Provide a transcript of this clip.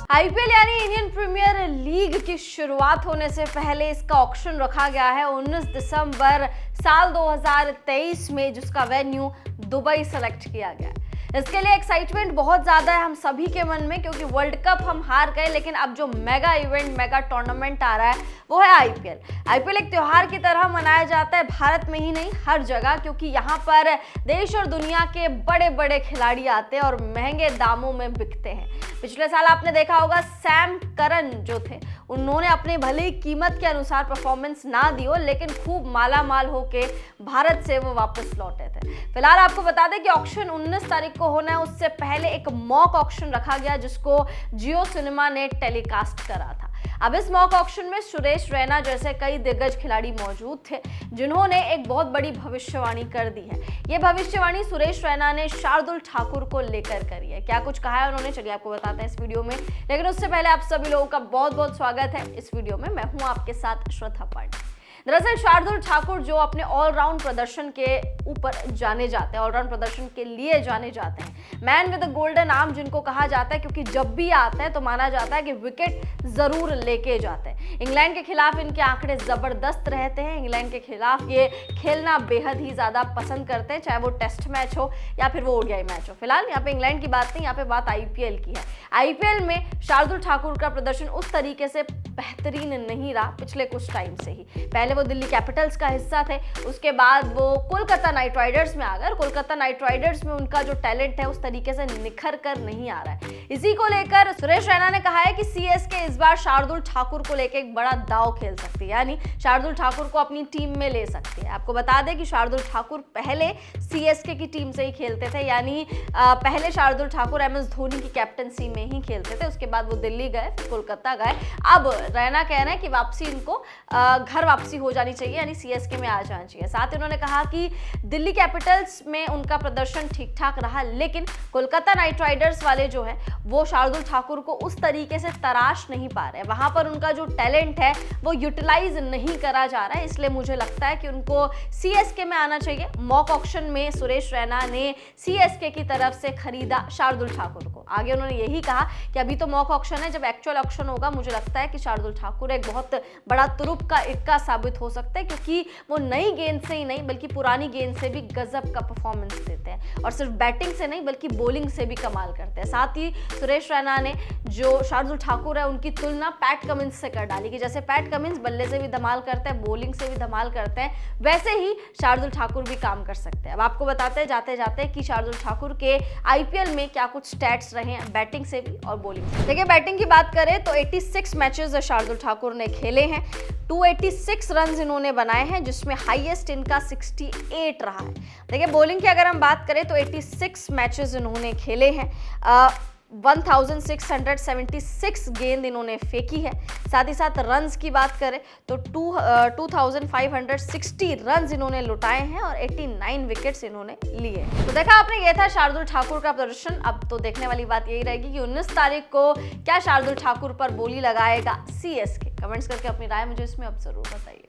IPL यानी Indian premiere league की शुरुआत होने से पहले इसका ऑक्शन रखा गया है 19 दिसंबर साल 2023 में, जिसका वेन्यू दुबई सेलेक्ट किया गया है। इसके लिए एक्साइटमेंट बहुत ज़्यादा है हम सभी के मन में, क्योंकि वर्ल्ड कप हम हार गए, लेकिन अब जो मेगा इवेंट, मेगा टूर्नामेंट आ रहा है वो है आईपीएल। आईपीएल एक त्योहार की तरह मनाया जाता है, भारत में ही नहीं हर जगह, क्योंकि यहाँ पर देश और दुनिया के बड़े बड़े खिलाड़ी आते हैं और महंगे दामों में बिकते हैं। पिछले साल आपने देखा होगा सैम करन जो थे, उन्होंने अपने भले ही कीमत के अनुसार परफॉर्मेंस ना दी हो, लेकिन खूब माला माल होके भारत से वो वापस लौटे थे। फिलहाल आपको बता दें कि ऑक्शन 19 तारीख को होना है, उससे पहले एक मॉक ऑक्शन रखा गया जिसको जियो सिनेमा ने टेलीकास्ट करा था। अब इस मॉक ऑक्शन में सुरेश रैना जैसे कई दिग्गज खिलाड़ी मौजूद थे, जिन्होंने एक बहुत बड़ी भविष्यवाणी कर दी है। ये भविष्यवाणी सुरेश रैना ने शार्दुल ठाकुर को लेकर करी है। क्या कुछ कहा है उन्होंने, चलिए आपको बताते हैं इस वीडियो में। लेकिन उससे पहले आप सभी लोगों का बहुत बहुत स्वागत है इस वीडियो में। मैं हूं आपके साथ श्रद्धा पांडे। दरअसल शार्दुल ठाकुर जो अपने ऑलराउंड प्रदर्शन के ऊपर जाने जाते हैं, ऑलराउंड प्रदर्शन के लिए जाने जाते हैं, man with the golden arm जिनको कहा जाता है, क्योंकि जब भी आते हैं तो माना जाता है कि विकेट जरूर लेके जाते हैं। इंग्लैंड के खिलाफ इनके आंकड़े जबरदस्त रहते हैं। इंग्लैंड के खिलाफ ये खेलना बेहद ही ज्यादा पसंद करते हैं, चाहे वो टेस्ट मैच हो या फिर वो ओडीआई मैच हो। फिलहाल यहाँ पे इंग्लैंड की बात नहीं, यहाँ पे बात आईपीएल की है। आईपीएल में शार्दुल ठाकुर का प्रदर्शन उस तरीके से बेहतरीन नहीं रहा पिछले कुछ टाइम से ही। पहले वो दिल्ली कैपिटल्स का हिस्सा थे, उसके बाद वो कोलकाता नाइट राइडर्स में आ गए। कोलकाता नाइट राइडर्स में उनका जो टैलेंट है उस तरीके से निखर कर नहीं आ रहा है। इसी को लेकर सुरेश रैना ने कहा है कि सीएसके इस बार शार्दुल ठाकुर को लेकर एक बड़ा दांव खेल सकती है, यानी शार्दुल ठाकुर को अपनी टीम में ले सकती है। आपको बता दें कि शार्दुल ठाकुर पहले सीएसके की टीम से ही खेलते थे, यानी पहले शार्दुल ठाकुर एमएस धोनी की कैप्टनसी में ही खेलते थे। उसके बाद वो दिल्ली गए, फिर कोलकाता गए। अब रैना कह रहे हैं कि वापसी इनको घर वापसी हो जानी चाहिए, यानी सीएसके में आ जाना चाहिए। साथ ही उन्होंने कहा कि दिल्ली कैपिटल्स में उनका प्रदर्शन ठीक ठाक रहा, लेकिन कोलकाता नाइट राइडर्स वाले जो है वो शार्दुल ठाकुर को उस तरीके से तराश नहीं पा रहे हैं। वहां पर उनका जो टैलेंट है वो यूटिलाइज नहीं करा जा रहा है, इसलिए मुझे लगता है कि उनको सीएसके में आना चाहिए। मॉक ऑक्शन में सुरेश रैना ने सीएसके की तरफ से खरीदा शार्दुल ठाकुर को। आगे उन्होंने यही कहा कि अभी तो मॉक ऑक्शन है, जब एक्चुअल ऑक्शन होगा मुझे लगता है कि शार्दुल ठाकुर एक बहुत बड़ा तुरुप का इक्का साबित हो सकता है, क्योंकि वो नई गेंद से ही नहीं बल्कि पुरानी गेंद से भी गजब का परफॉर्मेंस देते हैं, और सिर्फ बैटिंग से नहीं बल्कि बॉलिंग से भी कमाल करते हैं। साथ ही सुरेश रैना ने जो शार्दुल ठाकुर है उनकी तुलना पैट कमिंस से कर डाली कि जैसे पैट कमिंस बल्ले से भी धमाल करते हैं, बॉलिंग से भी धमाल करते हैं, वैसे ही शार्दुल ठाकुर भी काम कर सकते हैं। अब आपको बताते हैं जाते जाते कि शार्दुल ठाकुर के आईपीएल में क्या कुछ स्टैट्स रहे हैं बैटिंग से भी और बॉलिंग से। देखिए बैटिंग की बात करें तो 86 मैचेस शार्दुल ठाकुर ने खेले हैं, 286 रन इन्होंने बनाए हैं, जिसमें हाईएस्ट इनका 68 रहा है। देखिए बॉलिंग की अगर हम बात करें तो 86 मैचेस इन्होंने खेले हैं, 1676 गेंद इन्होंने फेंकी है। साथ ही साथ रन्स की बात करें तो 2560 रन्स इन्होंने लुटाए हैं और 89 विकेट्स इन्होंने लिए। तो देखा आपने, ये था शार्दुल ठाकुर का प्रदर्शन। अब तो देखने वाली बात यही रहेगी कि 19 तारीख को क्या शार्दुल ठाकुर पर बोली लगाएगा सीएसके। कमेंट्स करके अपनी राय मुझे इसमें अब जरूर बताइए।